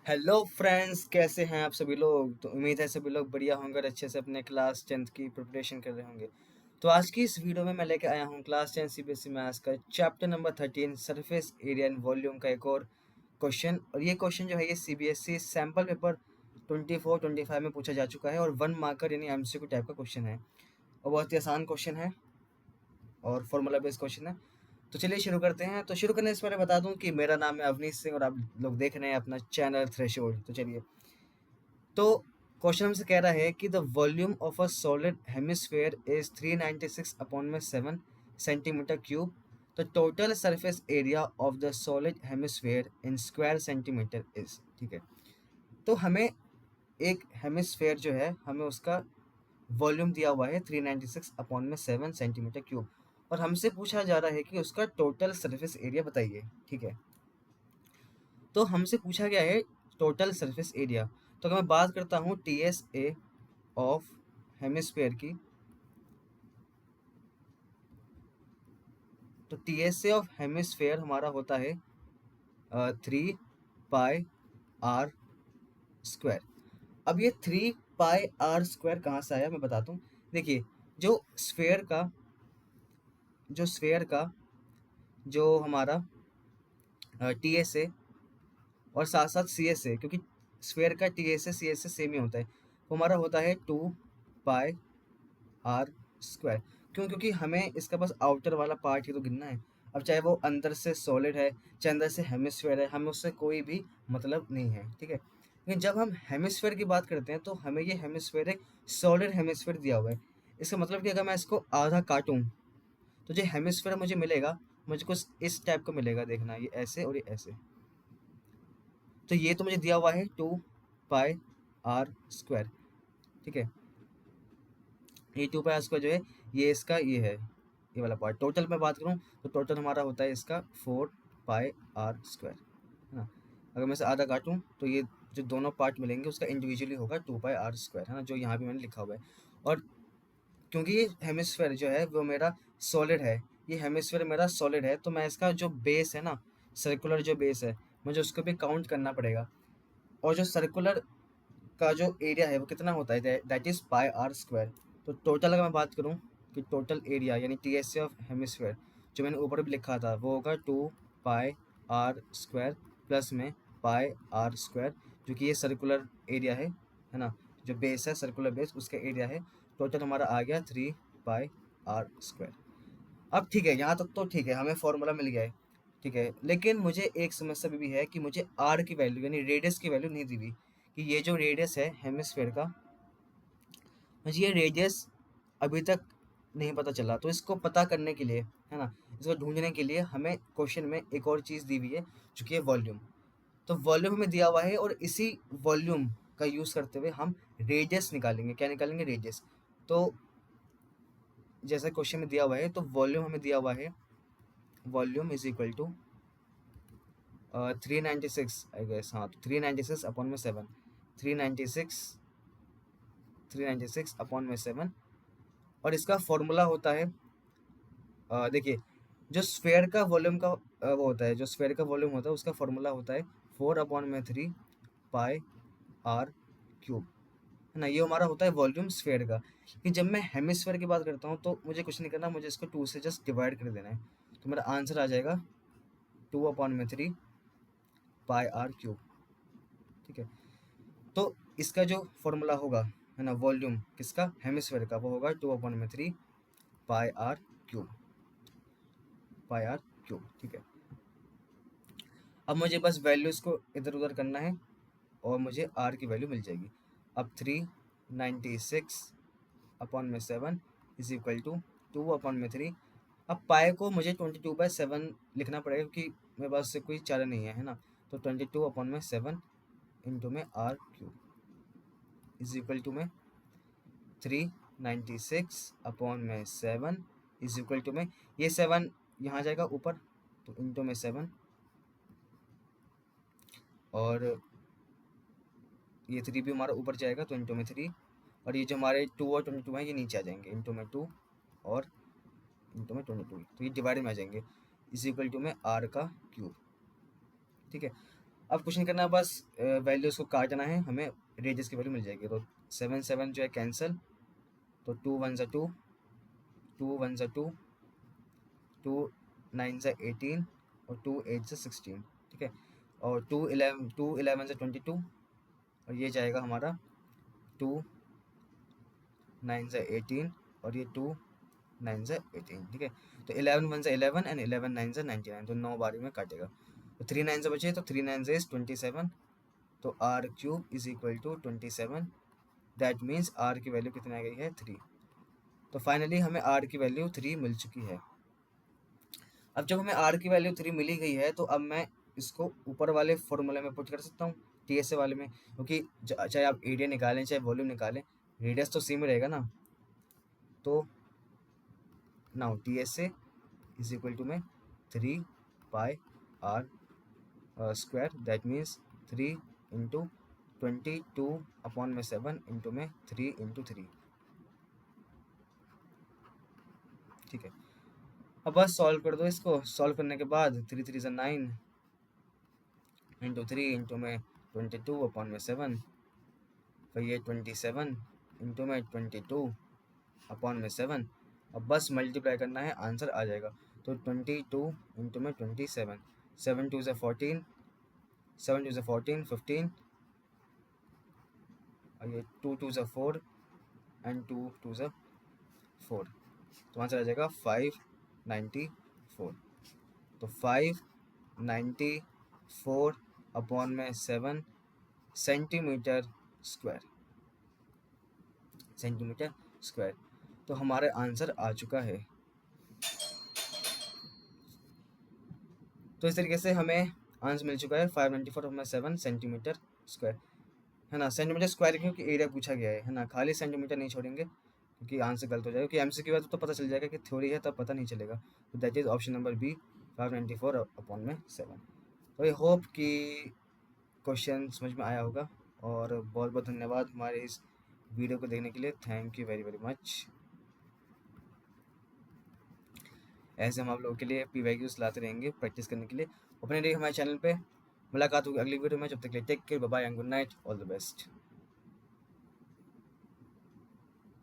Hello friends, कैसे हैं आप सभी लोग। तो उम्मीद है सभी लोग बढ़िया होंगे और अच्छे से अपने क्लास 10th की प्रिपरेशन कर रहे होंगे। तो आज की इस वीडियो में मैं लेके आया हूँ क्लास 10 सीबीएसई मैथ्स का chapter number 13 surface area and volume का एक और क्वेश्चन। और ये क्वेश्चन जो है ये सीबीएसई सैम्पल पेपर 24-25 में पूछा जा चुका है और 1 मार्कर यानी एमसीक्यू टाइप का क्वेश्चन है और बहुत ही आसान क्वेश्चन है और फॉर्मूला बेस्ड क्वेश्चन है। तो चलिए शुरू करते हैं। तो शुरू करने से पहले बता दूं कि मेरा नाम है अवनीश सिंह और आप लोग देख रहे हैं अपना चैनल थ्रेशोल्ड। तो चलिए, तो क्वेश्चन हमसे कह रहा है कि the volume of a solid hemisphere is 396/7 centimetre cube. The total surface area of the solid hemisphere in square centimetre is. ठीक है, तो हमें एक हेमिस्फेयर जो है हमें उसका वॉल्यूम दिया हुआ है 396/7 सेंटीमीटर क्यूब और हमसे पूछा जा रहा है कि उसका टोटल सरफेस एरिया बताइए। ठीक है, तो हमसे पूछा गया है टोटल सरफेस एरिया। तो अगर मैं बात करता हूँ T S A of hemisphere की, तो T S A of hemisphere हमारा होता है 3 पाई r स्क्वायर। अब ये 3 पाई r स्क्वायर कहाँ से आया मैं बताता हूँ। देखिए, जो स्फेयर का जो हमारा टी एस ए और साथ साथ सी एस ए, क्योंकि स्फेयर का T S A C S A same ही होता है, तो हमारा होता है 2 पाई r स्क्वायर। क्यों? क्योंकि हमें इसका बस आउटर वाला पार्ट ही तो गिनना है। अब चाहे वो अंदर से सॉलिड है चाहे अंदर से हेमिस्फेयर है, हमें उससे कोई भी मतलब नहीं है। ठीक है, लेकिन जब हम हेमिस्फेयर की बात करते हैं तो हमें ये हेमिस्फेयर एक सॉलिड हेमिस्फेयर दिया हुआ है। इसका मतलब कि अगर मैं इसको आधा काटूं तो जो हेमिस्फेयर मुझे मिलेगा, मुझे कुछ इस टाइप का मिलेगा। देखना, ये ऐसे और ये ऐसे। तो ये तो मुझे दिया हुआ है 2 पाई r स्क्वायर। ठीक है, ये 2 पाई r स्क्वायर जो है ये इसका ये है, ये वाला पार्ट। टोटल में बात करूँ तो टोटल हमारा होता है इसका 4 पाई r स्क्वायर, है ना। अगर मैं इसे आधा काटूँ तो ये जो दोनों पार्ट मिलेंगे उसका इंडिविजुअली होगा 2 पाई r स्क्वायर, है ना, जो यहाँ भी मैंने लिखा हुआ है। और क्योंकि ये हेमिस्फेयर जो है वो मेरा सॉलिड है, ये हेमिस्फेयर मेरा सॉलिड है, तो मैं इसका जो बेस है ना, सर्कुलर जो बेस है, मुझे उसको भी काउंट करना पड़ेगा। और जो सर्कुलर का जो एरिया है वो कितना होता है, that is pi r square. तो टोटल अगर मैं बात करूँ कि टोटल एरिया यानी टी एस ऑफ हेमिस्फेयर जो मैंने ऊपर भी लिखा था वो होगा 2 पाई r स्क्वायर प्लस में पाई r स्क्वायर, जो कि ये सर्कुलर एरिया है ना, जो बेस है सर्कुलर बेस उसका एरिया है। टोटल हमारा आ गया 3 पाई r स्क्वायर। अब ठीक है, यहाँ तक तो ठीक है, हमें फॉर्मूला मिल गया है। ठीक है, लेकिन मुझे एक समस्या भी है कि मुझे आर की वैल्यू यानी रेडियस की वैल्यू नहीं दी हुई कि ये जो रेडियस है हेमिस्फेयर का, मुझे ये रेडियस अभी तक नहीं पता चला। तो इसको पता करने के लिए, है ना, इसको ढूंढने के लिए हमें क्वेश्चन में एक और चीज़ दी हुई है जो कि है वॉल्यूम। तो वॉल्यूम हमें दिया हुआ है और इसी वॉल्यूम का यूज़ करते हुए हम रेडियस निकालेंगे। क्या निकालेंगे? रेडियस। तो जैसा क्वेश्चन में दिया हुआ है तो वॉल्यूम हमें दिया हुआ है, volume is equal to 396 I guess. हाँ, तो 396/7, 396 396/7। और इसका फॉर्मूला होता है, देखिए, जो स्फेयर का वॉल्यूम का वो होता है, जो स्फेयर का वॉल्यूम होता है उसका फॉर्मूला होता है 4/3 पाई r क्यूब, है ना। ये हमारा होता है वॉल्यूम स्फेयर का। कि जब मैं हेमिस्फेयर की बात करता हूँ तो मुझे कुछ नहीं करना, मुझे इसको 2 से जस्ट डिवाइड कर देना है, तो मेरा आंसर आ जाएगा 2/3 पाई r क्यूब। ठीक है, तो इसका जो फॉर्मूला होगा, है ना, वॉल्यूम किसका? हेमिस्फेयर का, वो होगा 2/3 पाई r क्यूब, पाई r क्यूब। ठीक है, अब मुझे बस वैल्यूज़ को इधर उधर करना है और मुझे r की वैल्यू मिल जाएगी। अब 396/7 इज इक्वल टू 2/3। अब पाई को मुझे 22/7 लिखना पड़ेगा क्योंकि मेरे पास से कोई चारा नहीं है ना। तो 22/7 इंटू में r cube is equal to में 396/7 इज इक्वल टू में, ये 7 यहाँ जाएगा ऊपर तो इंटू में 7, और ये 3 भी हमारा ऊपर जाएगा तो इंटू में 3, और ये जो हमारे 2 और 22 हैं ये नीचे आ जाएंगे, इंटू में 2 और इंटू में 22, तो ये डिवाइड में आ जाएंगे, इज इक्वल टू में r का क्यूब। ठीक है, अब कुछ नहीं करना, बस वैल्यूज़ को काटना है, हमें रेडियस की वैल्यू मिल जाएगी। तो 7 7 जो है कैंसिल, तो 2 1 2, 2 1 2, 2 9 18 और 2 8 16, ठीक है। और 2 11 22, और ये जाएगा हमारा 2 9 18 और ये 2 9 18, ठीक है। तो 11 1 11 एंड 11 9 99, तो 9 बारी में काटेगा। तो 3 9 से बचे, तो 3 9 इज 27, तो r cube is equal to 27। That means r की वैल्यू कितनी आ गई है, 3। तो फाइनली हमें आर की वैल्यू 3 मिल चुकी है। अब जब हमें आर की वैल्यू 3 मिली गई है, तो अब मैं इसको ऊपर वाले फॉर्मूले में पुट कर सकता हूँ, टी एस ए वाले में, क्योंकि चाहे आप एरिया निकालें चाहे वॉल्यूम निकालें, रेडियस तो सेम रहेगा ना। तो now T S A is equal to में 3 pi R square, that means 3 into 22 upon में 7 इंटू में 3 इंटू 3, ठीक है। अब बस सॉल्व कर दो इसको। सॉल्व करने के बाद 3 3 से 9 इंटू 3 इंटू में 22 अपॉन में 7, फिर ये 27 इंटू में 22 अपॉन में 7। अब बस मल्टीप्लाई करना है, आंसर आ जाएगा। तो 22 इंटू में 27, 7 2 से 14, 7 2 से 14 15, और ये 2 2 से 4 एंड 2 2 से 4, तो आंसर आ जाएगा 594। तो 594 अपॉन में 7 सेंटीमीटर स्क्वायर, सेंटीमीटर स्क्वायर। तो हमारा आंसर आ चुका है। तो इस तरीके से हमें आंसर मिल चुका है 594 अपॉन 7 सेंटीमीटर स्क्वायर, है ना। सेंटीमीटर स्क्वायर क्योंकि एरिया पूछा गया है ना, खाली सेंटीमीटर नहीं छोड़ेंगे क्योंकि आंसर गलत हो जाएगा। क्योंकि एमसीक्यू है तो पता चल जाएगा कि थ्योरी है, तब पता नहीं चलेगा। तो that is option number B, 594 upon में 7। तो आई होप कि क्वेश्चन समझ में आया होगा, और बहुत बहुत धन्यवाद हमारे इस वीडियो को देखने के लिए। Thank you very very much. ऐसे हम आप लोगों के लिए PYQs लाते रहेंगे प्रैक्टिस करने के लिए। अपने लिए हमारे चैनल पे। मुलाकात होगी अगली वीडियो में, जब तक के लिए take care, bye bye and good night, all the best.